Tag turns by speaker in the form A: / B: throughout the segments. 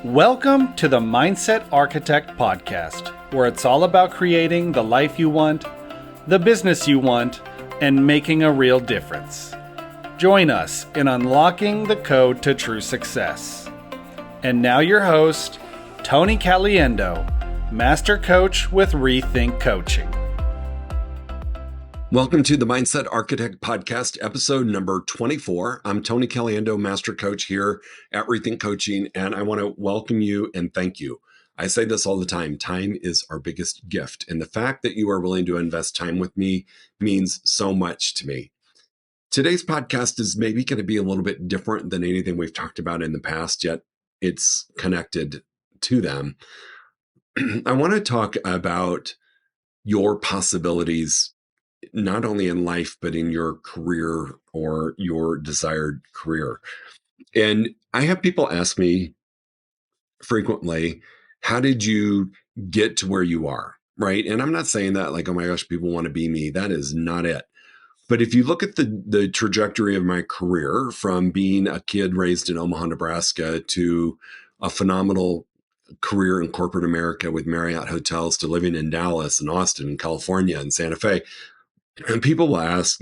A: Welcome to the Mindset Architect Podcast, where it's all about creating the life you want, the business you want, and making a real difference. Join us in unlocking the code to true success. And now your host, Tony Caliendo, Master Coach with reTHINK Coaching.
B: Welcome to the Mindset Architect Podcast, episode number 24. I'm Tony Caliendo, Master Coach here at reTHINK Coaching, and I want to welcome you and thank you. I say this all the time. Time is our biggest gift, and the fact that you are willing to invest time with me means so much to me. Today's podcast is maybe going to be a little bit different than anything we've talked about in the past, yet it's connected to them. I want to talk about your possibilities not only in life, but in your career or your desired career. And I have people ask me frequently, how did you get to where you are? Right. And I'm not saying that like, oh my gosh, people want to be me. That is not it. But if you look at the trajectory of my career from being a kid raised in Omaha, Nebraska to a phenomenal career in corporate America with Marriott hotels to living in Dallas and Austin and California and Santa Fe, and people will ask,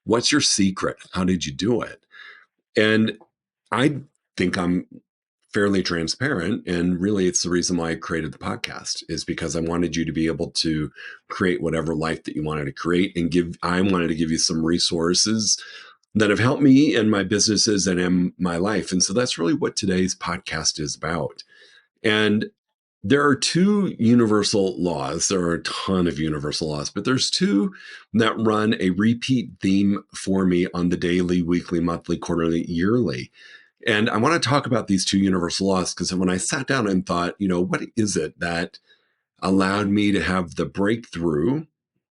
B: what's your secret? How did you do it? And I think I'm fairly transparent. And really, it's the reason why I created the podcast is because I wanted you to be able to create whatever life that you wanted to create and I wanted to give you some resources that have helped me in my businesses and in my life. And so that's really what today's podcast is about. And there are two universal laws. There are a ton of universal laws, but there's two that run a repeat theme for me on the daily, weekly, monthly, quarterly, yearly. And I want to talk about these two universal laws because when I sat down and thought, what is it that allowed me to have the breakthrough,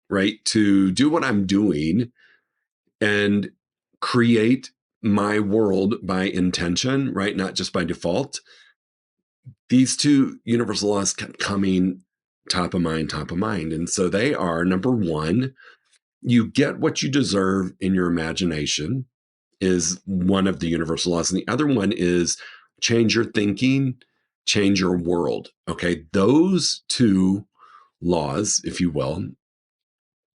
B: right, to do what I'm doing and create my world by intention, right, not just by default. These two universal laws kept coming top of mind. And so they are, number one, you get what you deserve in your imagination is one of the universal laws. And the other one is change your thinking, change your world. Okay. Those two laws, if you will,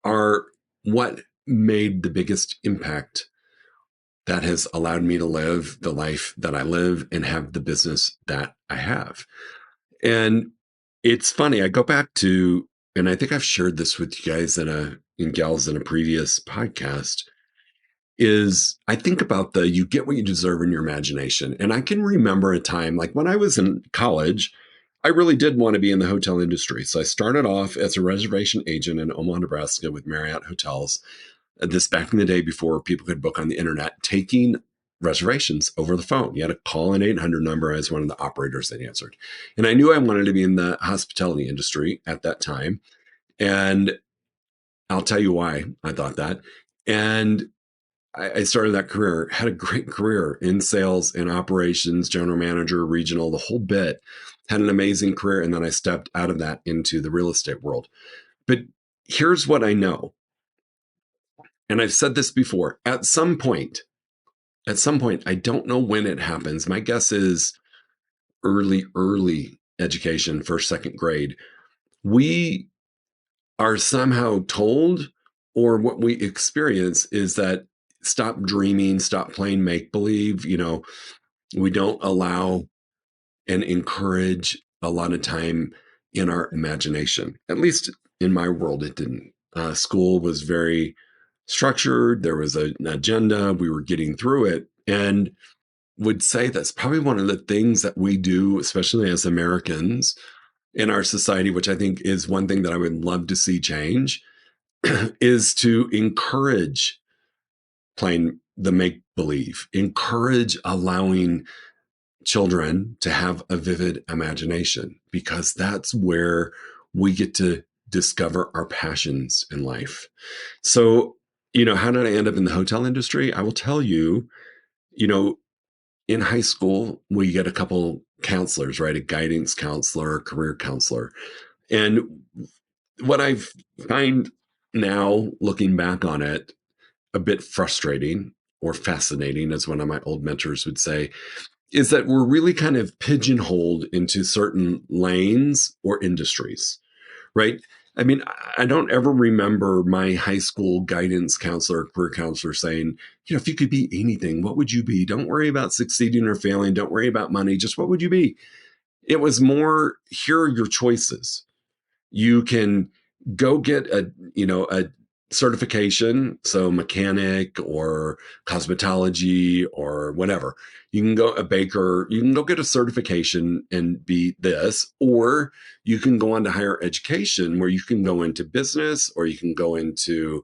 B: are what made the biggest impact that has allowed me to live the life that I live and have the business that I have. And it's funny, I go back to, and I think I've shared this with you guys and gals in a previous podcast, is I think about you get what you deserve in your imagination. And I can remember a time, like when I was in college, I really did want to be in the hotel industry. So I started off as a reservation agent in Omaha, Nebraska with Marriott hotels. This back in the day before people could book on the internet, taking reservations over the phone. You had to call an 800 number. I was one of the operators that answered. And I knew I wanted to be in the hospitality industry at that time. And I'll tell you why I thought that. And I started that career, had a great career in sales, in operations, general manager, regional, the whole bit, had an amazing career. And then I stepped out of that into the real estate world. But here's what I know. And I've said this before, at some point, I don't know when it happens. My guess is early education, first, second grade. We are somehow told, or what we experience is that stop dreaming, stop playing make-believe. We don't allow and encourage a lot of time in our imagination. At least in my world, it didn't. School was very structured. There was an agenda. We were getting through it. And would say that's probably one of the things that we do, especially as Americans in our society, which I think is one thing that I would love to see change, is to encourage playing the make-believe, encourage allowing children to have a vivid imagination, because that's where we get to discover our passions in life. So, how did I end up in the hotel industry? I will tell you, in high school, we get a couple counselors, right? A guidance counselor, a career counselor. And what I find now, looking back on it, a bit frustrating or fascinating, as one of my old mentors would say, is that we're really kind of pigeonholed into certain lanes or industries, right? I mean, I don't ever remember my high school guidance counselor, career counselor saying, if you could be anything, what would you be? Don't worry about succeeding or failing. Don't worry about money. Just what would you be? It was more, here are your choices. You can go get a certification, so mechanic or cosmetology or whatever. You can go a baker, you can go get a certification and be this, or you can go on to higher education where you can go into business or you can go into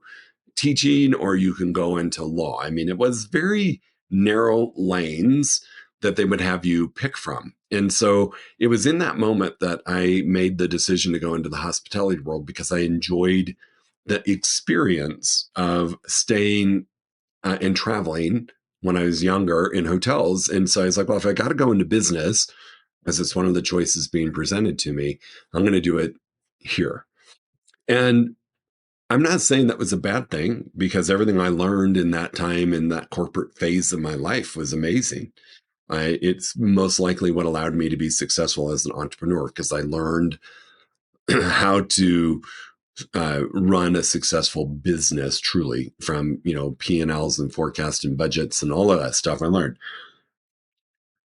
B: teaching or you can go into law. I mean, it was very narrow lanes that they would have you pick from. And so it was in that moment that I made the decision to go into the hospitality world because I enjoyed the experience of staying and traveling when I was younger in hotels. And so I was like, well, if I got to go into business, as it's one of the choices being presented to me, I'm going to do it here. And I'm not saying that was a bad thing because everything I learned in that time in that corporate phase of my life was amazing. It's most likely what allowed me to be successful as an entrepreneur because I learned how to run a successful business truly from P&Ls and forecast and budgets and all of that stuff I learned.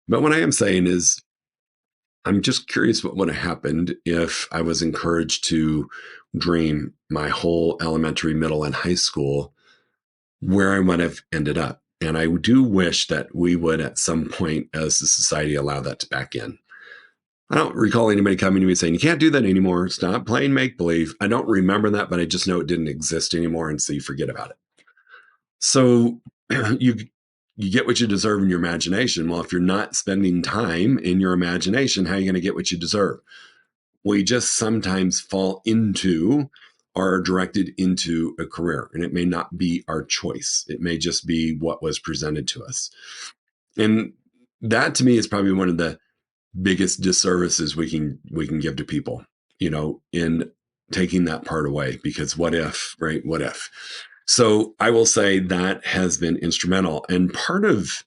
B: But what I am saying is I'm just curious what would have happened if I was encouraged to dream my whole elementary, middle, and high school where I might have ended up. And I do wish that we would at some point as a society allow that to back in. I don't recall anybody coming to me saying, you can't do that anymore. Stop playing make believe. I don't remember that, but I just know it didn't exist anymore. And so you forget about it. So you get what you deserve in your imagination. Well, if you're not spending time in your imagination, how are you going to get what you deserve? We just sometimes fall into or are directed into a career, and it may not be our choice. It may just be what was presented to us. And that to me is probably one of the biggest disservices we can give to people, in taking that part away, because what if, right? What if? So I will say that has been instrumental and part of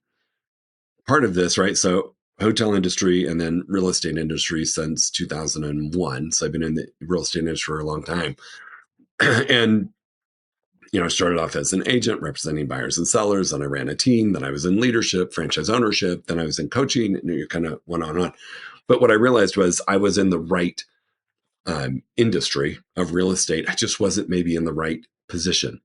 B: this, right? So hotel industry and then real estate industry since 2001. So I've been in the real estate industry for a long time. And I started off as an agent representing buyers and sellers. Then I ran a team. Then I was in leadership, franchise ownership. Then I was in coaching, and you kind of went on and on. But what I realized was I was in the right industry of real estate. I just wasn't maybe in the right position.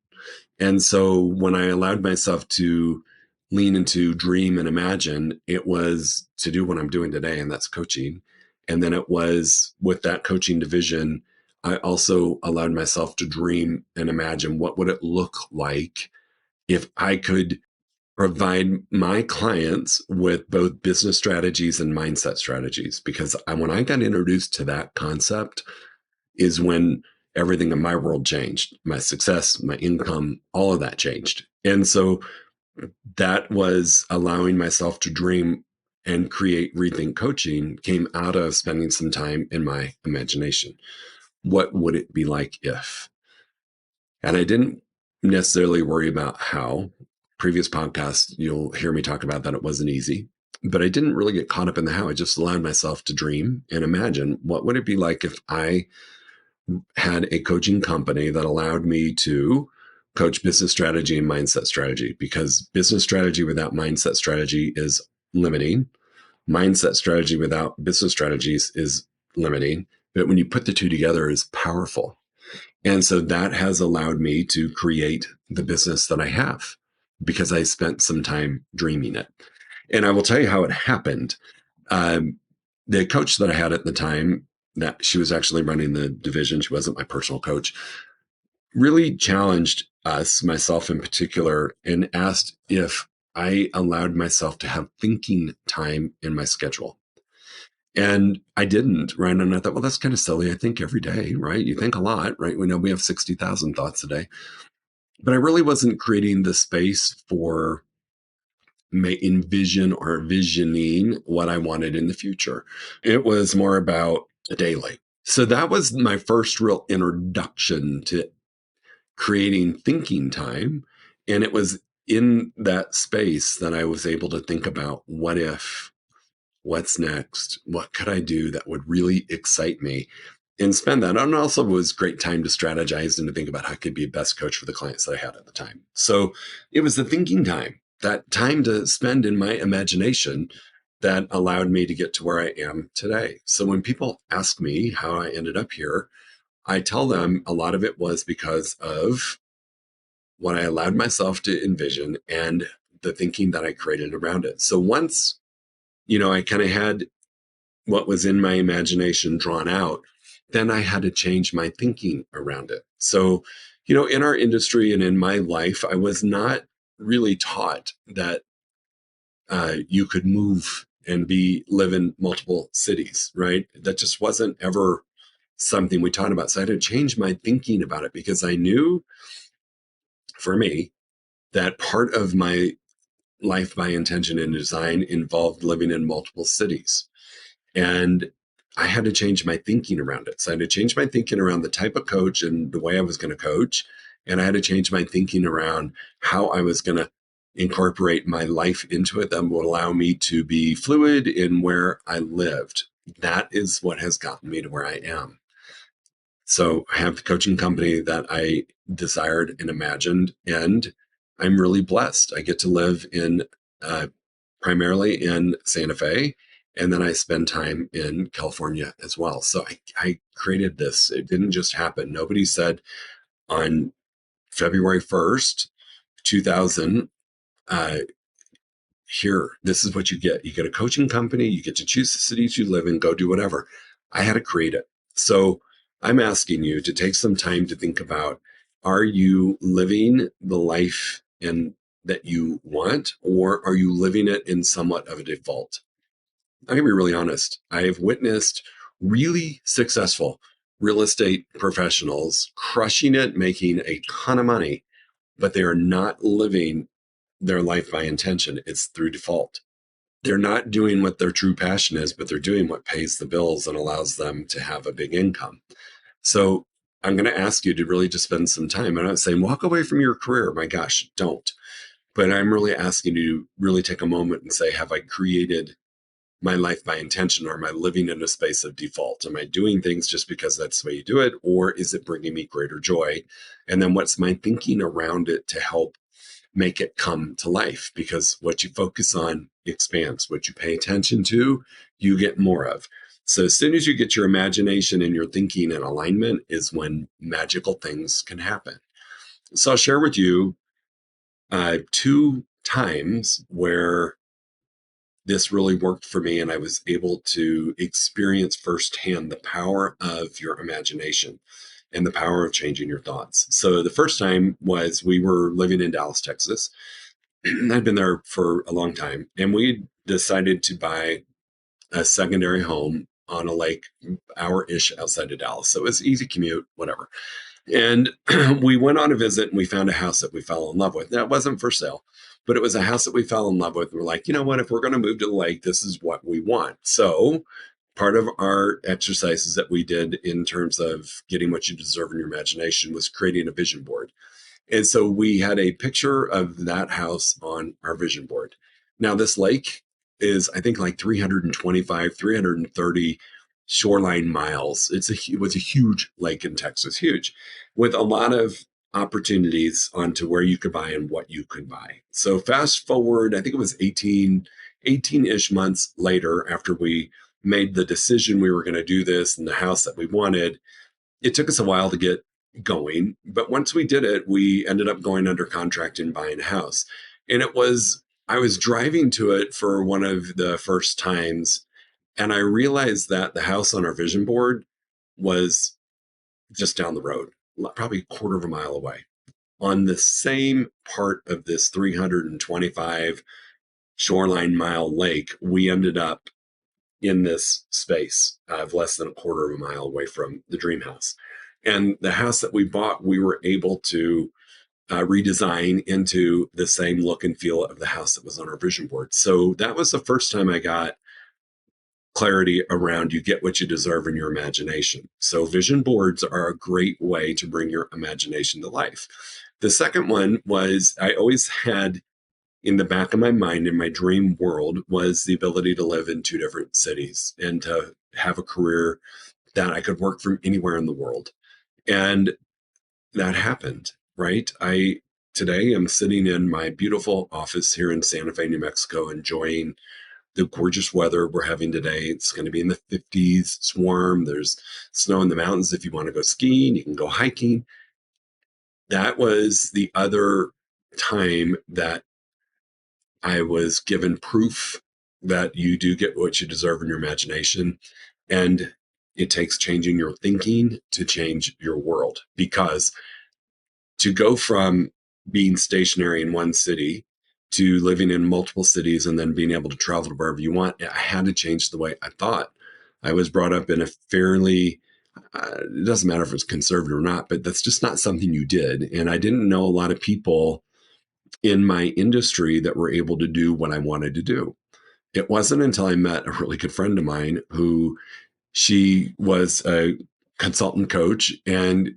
B: And so when I allowed myself to lean into dream and imagine, it was to do what I'm doing today, and that's coaching. And then it was with that coaching division, I also allowed myself to dream and imagine what would it look like if I could provide my clients with both business strategies and mindset strategies. Because when I got introduced to that concept is when everything in my world changed. My success, my income, all of that changed. And so that was allowing myself to dream and create rethink coaching came out of spending some time in my imagination. What would it be like if? And I didn't necessarily worry about how. Previous podcasts, you'll hear me talk about that it wasn't easy, but I didn't really get caught up in the how. I just allowed myself to dream and imagine what would it be like if I had a coaching company that allowed me to coach business strategy and mindset strategy, because business strategy without mindset strategy is limiting. Mindset strategy without business strategies is limiting. But when you put the two together, is powerful. And so that has allowed me to create the business that I have because I spent some time dreaming it. And I will tell you how it happened. Um, the coach that I had at the time, that she was actually running the division, she wasn't my personal coach, really challenged us, myself in particular, and asked if I allowed myself to have thinking time in my schedule. And I didn't, right? And I thought, well, that's kind of silly. I think every day, right? You think a lot, right? We know we have 60,000 thoughts a day. But I really wasn't creating the space for envision or visioning what I wanted in the future. It was more about a daily. So that was my first real introduction to creating thinking time. And it was in that space that I was able to think about what if what's next? What could I do that would really excite me? And spend that. And also was great time to strategize and to think about how I could be a best coach for the clients that I had at the time. So it was the thinking time, that time to spend in my imagination that allowed me to get to where I am today. So when people ask me how I ended up here, I tell them a lot of it was because of what I allowed myself to envision and the thinking that I created around it. So once, I kind of had what was in my imagination drawn out, then I had to change my thinking around it. So, in our industry and in my life, I was not really taught that you could move and live in multiple cities, right? That just wasn't ever something we taught about. So I had to change my thinking about it because I knew for me that part of my life by intention and design involved living in multiple cities. And I had to change my thinking around it. So I had to change my thinking around the type of coach and the way I was going to coach. And I had to change my thinking around how I was going to incorporate my life into it that would allow me to be fluid in where I lived. That is what has gotten me to where I am. So I have the coaching company that I desired and imagined, and I'm really blessed. I get to live in primarily in Santa Fe, and then I spend time in California as well. So I created this. It didn't just happen. Nobody said on February 1st, 2000, here, this is what you get. You get a coaching company, you get to choose the cities you live in, go do whatever. I had to create it. So I'm asking you to take some time to think about, are you living the life that you want, or are you living it in somewhat of a default? I'm gonna be really honest. I have witnessed really successful real estate professionals crushing it, making a ton of money, but they are not living their life by intention. It's through default. They're not doing what their true passion is, but they're doing what pays the bills and allows them to have a big income. So I'm going to ask you to really just spend some time. I'm not saying walk away from your career. My gosh, don't. But I'm really asking you to really take a moment and say, have I created my life by intention, or am I living in a space of default? Am I doing things just because that's the way you do it? Or is it bringing me greater joy? And then what's my thinking around it to help make it come to life? Because what you focus on expands. What you pay attention to, you get more of. So as soon as you get your imagination and your thinking in alignment is when magical things can happen. So I'll share with you two times where this really worked for me, and I was able to experience firsthand the power of your imagination and the power of changing your thoughts. So the first time was we were living in Dallas, Texas. I'd been there for a long time, and we decided to buy a secondary home on a lake hour-ish outside of Dallas. So it was easy commute, whatever. And we went on a visit and we found a house that we fell in love with. Now, it wasn't for sale, but it was a house that we fell in love with. We're like, you know what? If we're going to move to the lake, this is what we want. So part of our exercises that we did in terms of getting what you deserve in your imagination was creating a vision board. And so we had a picture of that house on our vision board. Now, this lake is, I think, like 325, 330 shoreline miles. It was a huge lake in Texas, huge, with a lot of opportunities onto where you could buy and what you could buy. So fast forward, I think it was 18-ish months later, after we made the decision we were going to do this and the house that we wanted, it took us a while to get going. But once we did it, we ended up going under contract and buying a house. And I was driving to it for one of the first times, and I realized that the house on our vision board was just down the road, probably a quarter of a mile away. On the same part of this 325 shoreline mile lake, we ended up in this space of less than a quarter of a mile away from the dream house. And the house that we bought, we were able to redesign into the same look and feel of the house that was on our vision board. So that was the first time I got clarity around you get what you deserve in your imagination. So vision boards are a great way to bring your imagination to life. The second one was I always had in the back of my mind, in my dream world, was the ability to live in 2 different cities and to have a career that I could work from anywhere in the world. And that happened, right? I today am sitting in my beautiful office here in Santa Fe, New Mexico, enjoying the gorgeous weather we're having today. It's going to be in the 50s. It's warm. There's snow in the mountains. If you want to go skiing, you can go hiking. That was the other time that I was given proof that you do get what you deserve in your imagination. And it takes changing your thinking to change your world, because to go from being stationary in one city to living in multiple cities and then being able to travel to wherever you want, I had to change the way I thought. I was brought up in a fairly, it doesn't matter if it's conservative or not, but that's just not something you did. And I didn't know a lot of people in my industry that were able to do what I wanted to do. It wasn't until I met a really good friend of mine who, she was a consultant coach, and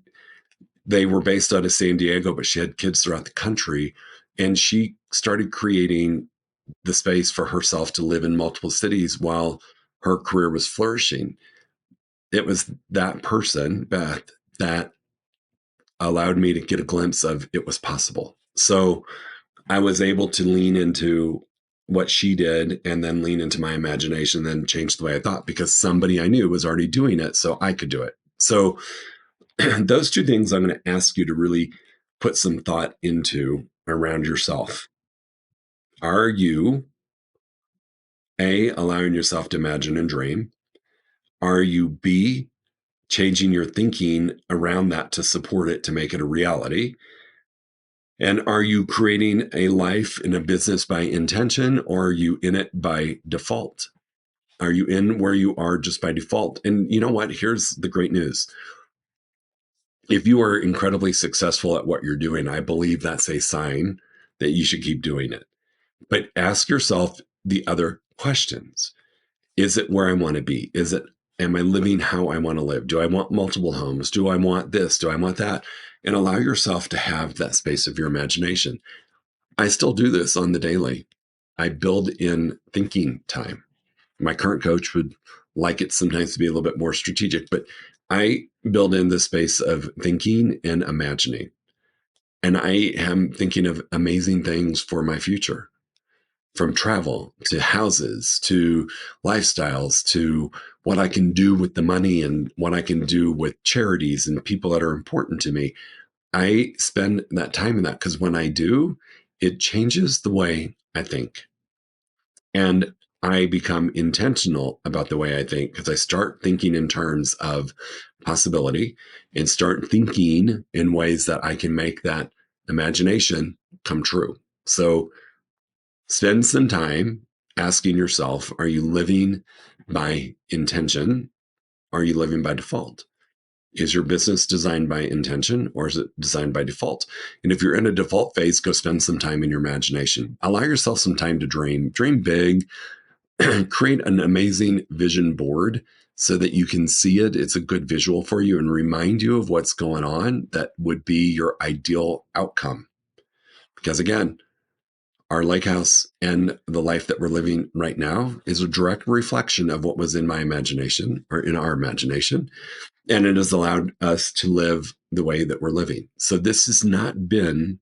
B: they were based out of San Diego, but she had kids throughout the country. And she started creating the space for herself to live in multiple cities while her career was flourishing. It was that person, Beth, that allowed me to get a glimpse of it was possible. So I was able to lean into what she did and then lean into my imagination, then change the way I thought, because somebody I knew was already doing it, so I could do it. So those two things I'm going to ask you to really put some thought into around yourself. Are you A, allowing yourself to imagine and dream? Are you B, changing your thinking around that to support it, to make it a reality? And are you creating a life and a business by intention, or are you in it by default? Are you in where you are just by default? And you know what? Here's the great news. If you are incredibly successful at what you're doing, I believe that's a sign that you should keep doing it. But ask yourself the other questions. Is it where I want to be? Am I living how I want to live? Do I want multiple homes? Do I want this? Do I want that? And allow yourself to have that space of your imagination. I still do this on the daily. I build in thinking time. My current coach would like it sometimes to be a little bit more strategic, but I build in the space of thinking and imagining. And I am thinking of amazing things for my future, from travel to houses to lifestyles to what I can do with the money and what I can do with charities and people that are important to me. I spend that time in that because when I do, it changes the way I think. And I become intentional about the way I think because I start thinking in terms of possibility and start thinking in ways that I can make that imagination come true. So spend some time asking yourself, are you living by intention? Are you living by default? Is your business designed by intention, or is it designed by default? And if you're in a default phase, go spend some time in your imagination. Allow yourself some time to dream. Dream big. Create an amazing vision board so that you can see it. It's a good visual for you and remind you of what's going on that would be your ideal outcome. Because again, our lake house and the life that we're living right now is a direct reflection of what was in my imagination, or in our imagination. And it has allowed us to live the way that we're living. So this has not been,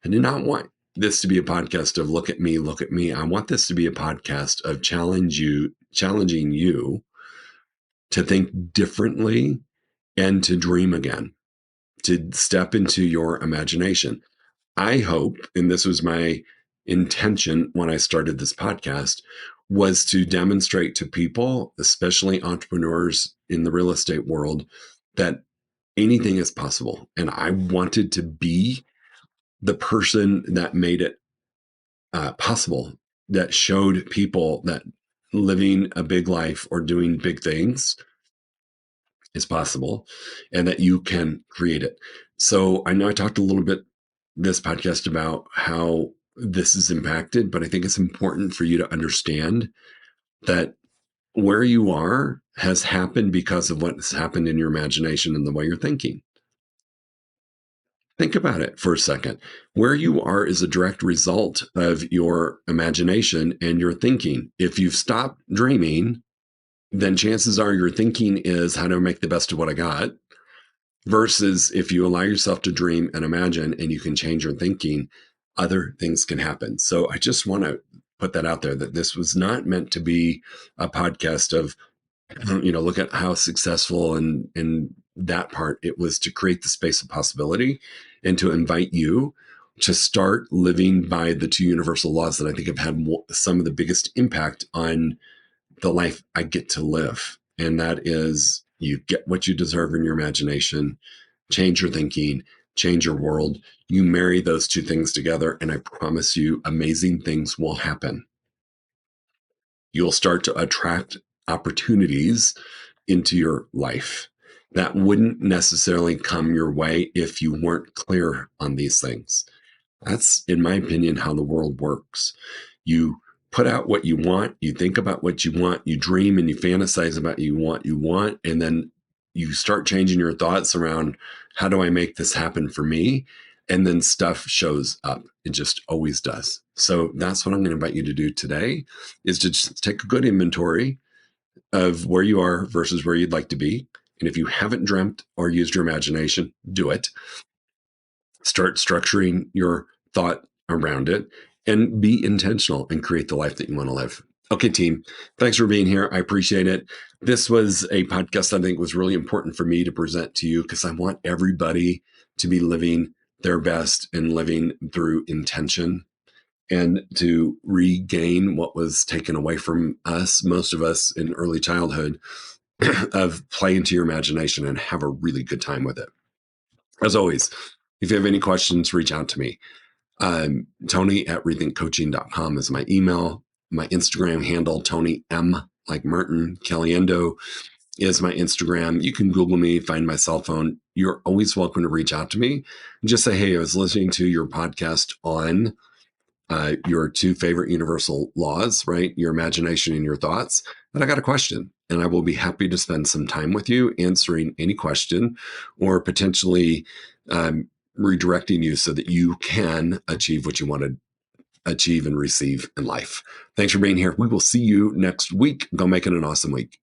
B: I do not want this to be a podcast of look at me, look at me. I want this to be a podcast of challenging you to think differently and to dream again, to step into your imagination. I hope, and this was my intention when I started this podcast, was to demonstrate to people, especially entrepreneurs in the real estate world, that anything is possible. And I wanted to be the person that made it possible, that showed people that living a big life or doing big things is possible and that you can create it. So I know I talked a little bit this podcast about how this is impacted, but I think it's important for you to understand that where you are has happened because of what's happened in your imagination and the way you're thinking. Think about it for a second. Where you are is a direct result of your imagination and your thinking. If you've stopped dreaming, then chances are your thinking is how to make the best of what I got. Versus if you allow yourself to dream and imagine and you can change your thinking, other things can happen. So I just want to put that out there, that this was not meant to be a podcast of, look at how successful and that part. It was to create the space of possibility and to invite you to start living by the two universal laws that I think have had some of the biggest impact on the life I get to live. And that is, you get what you deserve in your imagination, change your thinking, change your world. You marry those two things together, and I promise you, amazing things will happen. You'll start to attract opportunities into your life that wouldn't necessarily come your way if you weren't clear on these things. That's, in my opinion, how the world works. You put out what you want, you think about what you want, you dream and you fantasize about what you want, and then you start changing your thoughts around, how do I make this happen for me? And then stuff shows up. It just always does. So that's what I'm going to invite you to do today, is to just take a good inventory of where you are versus where you'd like to be. And if you haven't dreamt or used your imagination, do it. Start structuring your thought around it and be intentional and create the life that you want to live. Okay, team, thanks for being here. I appreciate it. This was a podcast I think was really important for me to present to you, because I want everybody to be living their best and living through intention, and to regain what was taken away from us, most of us in early childhood, of play into your imagination and have a really good time with it. As always, if you have any questions, reach out to me. Tony at rethinkcoaching.com is my email. My Instagram handle, Tony M, like Martin Caliendo, is my Instagram. You can Google me, find my cell phone. You're always welcome to reach out to me and just say, hey, I was listening to your podcast on your two favorite universal laws, right? Your imagination and your thoughts. And I got a question, and I will be happy to spend some time with you answering any question, or potentially redirecting you so that you can achieve what you want to achieve and receive in life. Thanks for being here. We will see you next week. Go make it an awesome week.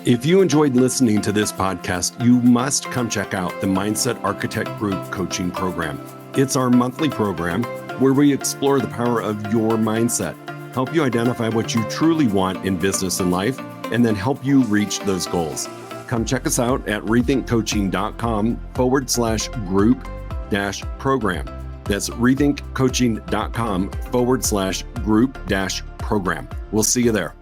B: If you enjoyed listening to this podcast, you must come check out the Mindset Architect Group Coaching Program. It's our monthly program where we explore the power of your mindset, help you identify what you truly want in business and life, and then help you reach those goals. Come check us out at rethinkcoaching.com/group-program. That's rethinkcoaching.com/group-program. We'll see you there.